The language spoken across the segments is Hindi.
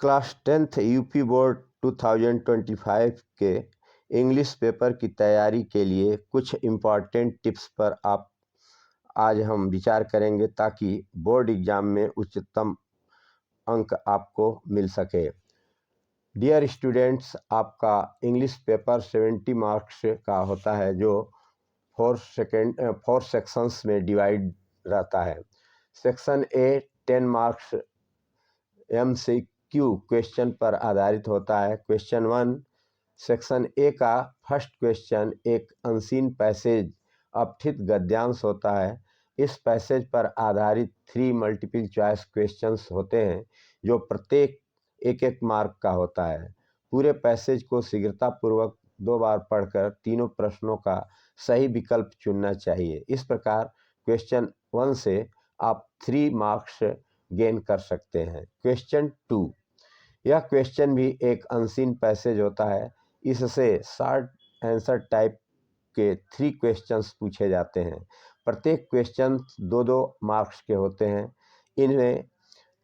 क्लास 10th यूपी बोर्ड 2025 के इंग्लिश पेपर की तैयारी के लिए कुछ इम्पॉर्टेंट टिप्स पर आज हम विचार करेंगे ताकि बोर्ड एग्ज़ाम में उच्चतम अंक आपको मिल सके। डियर स्टूडेंट्स, आपका इंग्लिश पेपर 70 मार्क्स का होता है जो 4 सेक्शंस में डिवाइड रहता है। Section A 10 marks MCQ question पर आधारित होता है। क्वेश्चन 1 सेक्शन ए का फर्स्ट क्वेश्चन एक अनसीन पैसेज अपठित गद्यांश होता है। इस पैसेज पर आधारित 3 मल्टीपल चॉइस क्वेश्चंस होते हैं जो प्रत्येक एक मार्क का होता है। पूरे पैसेज को शीघ्रतापूर्वक 2 बार पढ़कर तीनों प्रश्नों का सही विकल्प चुनना चाहिए। इस प्रकार क्वेश्चन 1 से आप 3 मार्क्स गेन कर सकते हैं। क्वेश्चन 2, यह क्वेश्चन भी एक अनसीन पैसेज होता है। इससे शॉर्ट आंसर टाइप के 3 क्वेश्चंस पूछे जाते हैं। प्रत्येक क्वेश्चन 2-2 मार्क्स के होते हैं। इनमें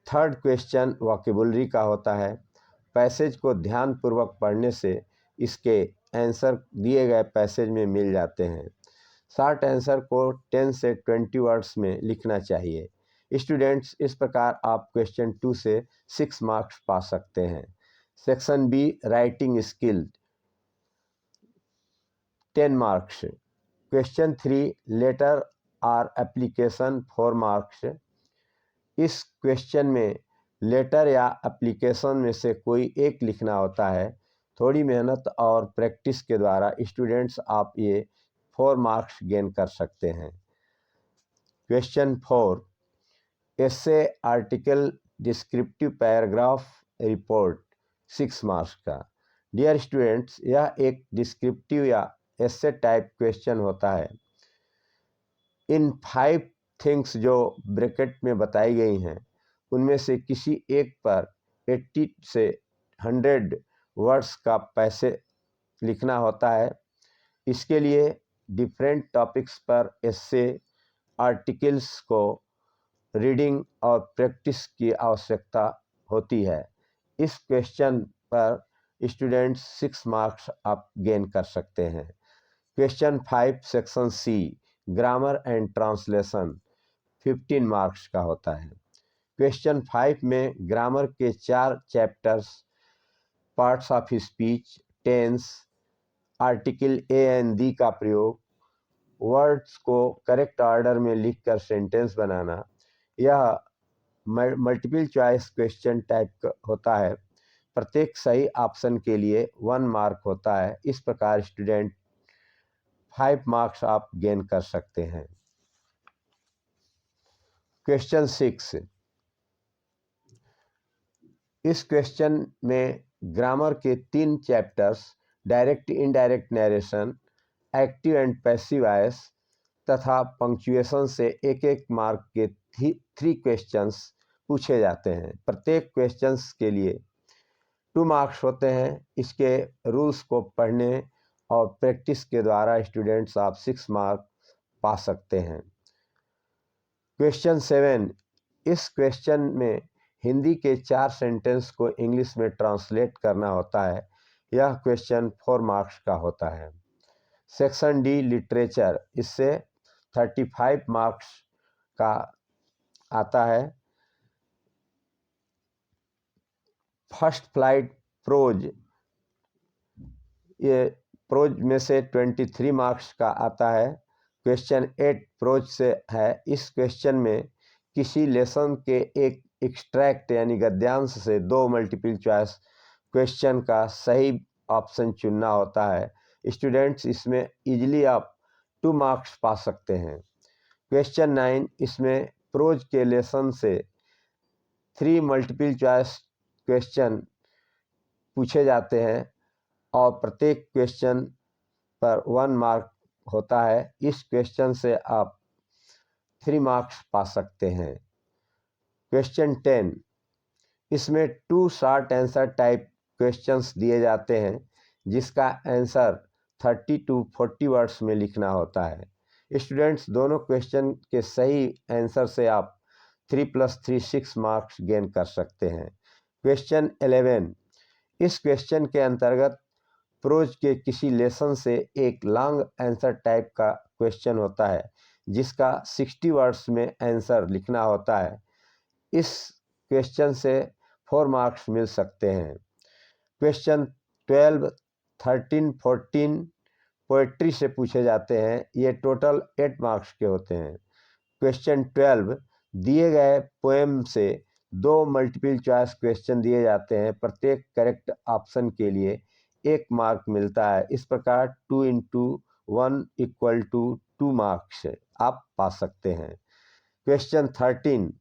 थर्ड क्वेश्चन वोकैबुलरी का होता है। पैसेज को ध्यानपूर्वक पढ़ने से इसके आंसर दिए गए पैसेज में मिल जाते हैं। शॉर्ट आंसर को 10 से 20 वर्ड्स में लिखना चाहिए। स्टूडेंट्स, इस प्रकार आप क्वेश्चन 2 से 6 मार्क्स पा सकते हैं। Section B writing skill 10 marks. Question 3 letter और एप्लीकेशन 4 मार्क्स। इस क्वेश्चन में लेटर या एप्लीकेशन में से कोई एक लिखना होता है। थोड़ी मेहनत और प्रैक्टिस के द्वारा स्टूडेंट्स आप ये 4 मार्क्स गेन कर सकते हैं। Question 4 essay article descriptive paragraph report 6 marks का। डियर स्टूडेंट्स, यह एक डिस्क्रिप्टिव या एसे टाइप क्वेश्चन होता है। इन 5 थिंग्स जो ब्रैकेट में बताई गई हैं उनमें से किसी एक पर 80 से 100 वर्ड्स का पैसे लिखना होता है। इसके लिए डिफरेंट टॉपिक्स पर एसे आर्टिकल्स को रीडिंग और प्रैक्टिस की आवश्यकता होती है। इस क्वेश्चन पर स्टूडेंट्स 6 मार्क्स आप गेन कर सकते हैं। Question 5 section C grammar and translation 15 marks का होता है। क्वेश्चन 5 में ग्रामर के 4 chapters, parts of speech, tense, article a and the का प्रयोग, वर्ड्स को करेक्ट ऑर्डर में लिखकर सेंटेंस बनाना, यह मल्टीपल चॉइस क्वेश्चन टाइप का होता है। प्रत्येक सही ऑप्शन के लिए 1 मार्क होता है। इस प्रकार स्टूडेंट 5 मार्क्स आप गेन कर सकते हैं। क्वेश्चन 6, इस क्वेश्चन में ग्रामर के 3 chapters, direct indirect narration, active and passive voice तथा पंक्चुएशन से एक मार्क के 3 क्वेश्चंस पूछे जाते हैं। प्रत्येक क्वेश्चंस के लिए 2 मार्क्स होते हैं। इसके रूल्स को पढ़ने और प्रैक्टिस के द्वारा स्टूडेंट्स आप 6 मार्क पा सकते हैं। क्वेश्चन 7, इस क्वेश्चन में हिंदी के 4 सेंटेंस को इंग्लिश में ट्रांसलेट करना होता है। यह क्वेश्चन 4 मार्क्स का होता है। सेक्शन डी लिटरेचर, इससे 35 मार्क्स का आता है। फर्स्ट फ्लाइट प्रोज, ये प्रोज में से 23 मार्क्स का आता है। क्वेश्चन 8 प्रोज से है। इस क्वेश्चन में किसी लेसन के एक एक्सट्रैक्ट यानी गद्यांश से 2 मल्टीपल चॉइस क्वेश्चन का सही ऑप्शन चुनना होता है। स्टूडेंट्स, इसमें इजीली आप 2 मार्क्स पा सकते हैं। क्वेश्चन 9, इसमें प्रोज के लेसन से 3 मल्टीपल चॉइस क्वेश्चन पूछे जाते हैं और प्रत्येक क्वेश्चन पर 1 मार्क होता है। इस क्वेश्चन से आप 3 मार्क्स पा सकते हैं। क्वेश्चन 10, इसमें 2 शॉर्ट आंसर टाइप क्वेश्चंस दिए जाते हैं जिसका आंसर 30 to 40 वर्ड्स में लिखना होता है। स्टूडेंट्स, दोनों क्वेश्चन के सही आंसर से आप 3 + 3 6 मार्क्स गेन कर सकते हैं। क्वेश्चन 11, इस क्वेश्चन के अंतर्गत प्रोज के किसी लेसन से एक लॉन्ग आंसर टाइप का क्वेश्चन होता है जिसका 60 वर्ड्स में आंसर लिखना होता है। इस क्वेश्चन से 4 मार्क्स मिल सकते हैं। क्वेश्चन 12, 13, 14 पोएट्री से पूछे जाते हैं। ये टोटल 8 मार्क्स के होते हैं। क्वेश्चन 12, दिए गए पोएम से 2 मल्टीपल चॉइस क्वेश्चन दिए जाते हैं। प्रत्येक करेक्ट ऑप्शन के लिए 1 मार्क मिलता है। इस प्रकार 2 इंटू 1 इक्वल टू 2 मार्क्स आप पा सकते हैं। क्वेश्चन 13,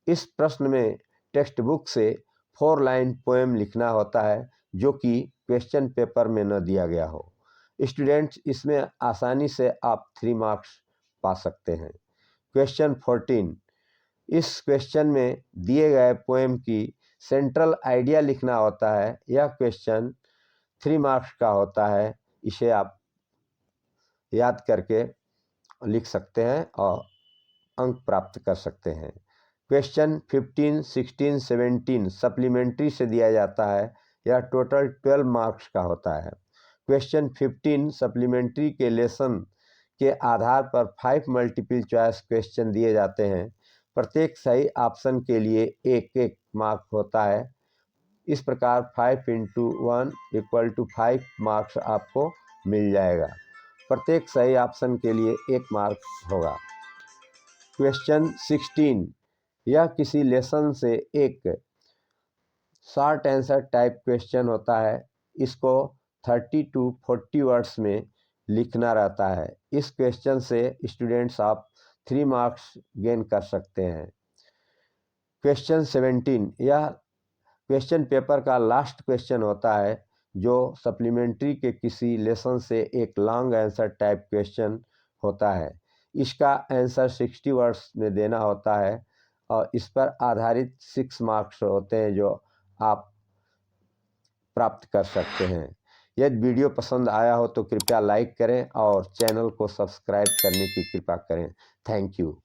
इस प्रश्न में टेक्स्ट बुक से 4 लाइन पोएम लिखना होता है जो कि क्वेश्चन पेपर में न दिया गया हो। स्टूडेंट्स, इसमें आसानी से आप 3 मार्क्स पा सकते हैं। क्वेश्चन 14, इस क्वेश्चन में दिए गए पोएम की सेंट्रल आइडिया लिखना होता है। यह क्वेश्चन 3 मार्क्स का होता है। इसे आप याद करके लिख सकते हैं और अंक प्राप्त कर सकते हैं। क्वेश्चन 15, 16, 17 सप्लीमेंट्री से दिया जाता है। यह टोटल 12 मार्क्स का होता है। क्वेश्चन 15 सप्लीमेंट्री के लेसन के आधार पर 5 मल्टीपल चॉइस क्वेश्चन दिए जाते हैं। प्रत्येक सही ऑप्शन के लिए 1-1 मार्क होता है। इस प्रकार 5 इंटू 1 इक्वल टू 5 मार्क्स आपको मिल जाएगा। प्रत्येक सही ऑप्शन के लिए 1 मार्क होगा। क्वेश्चन 16, यह किसी लेसन से एक शॉर्ट आंसर टाइप क्वेश्चन होता है। इसको 30 to 40 वर्ड्स में लिखना रहता है। इस क्वेश्चन से स्टूडेंट्स आप 3 मार्क्स गेन कर सकते हैं। क्वेश्चन 17, यह क्वेश्चन पेपर का लास्ट क्वेश्चन होता है जो सप्लीमेंट्री के किसी लेसन से एक लॉन्ग आंसर टाइप क्वेश्चन होता है। इसका आंसर 60 वर्ड्स में देना होता है और इस पर आधारित 6 मार्क्स होते हैं जो आप प्राप्त कर सकते हैं। यदि वीडियो पसंद आया हो तो कृपया लाइक करें और चैनल को सब्सक्राइब करने की कृपा करें। Thank you.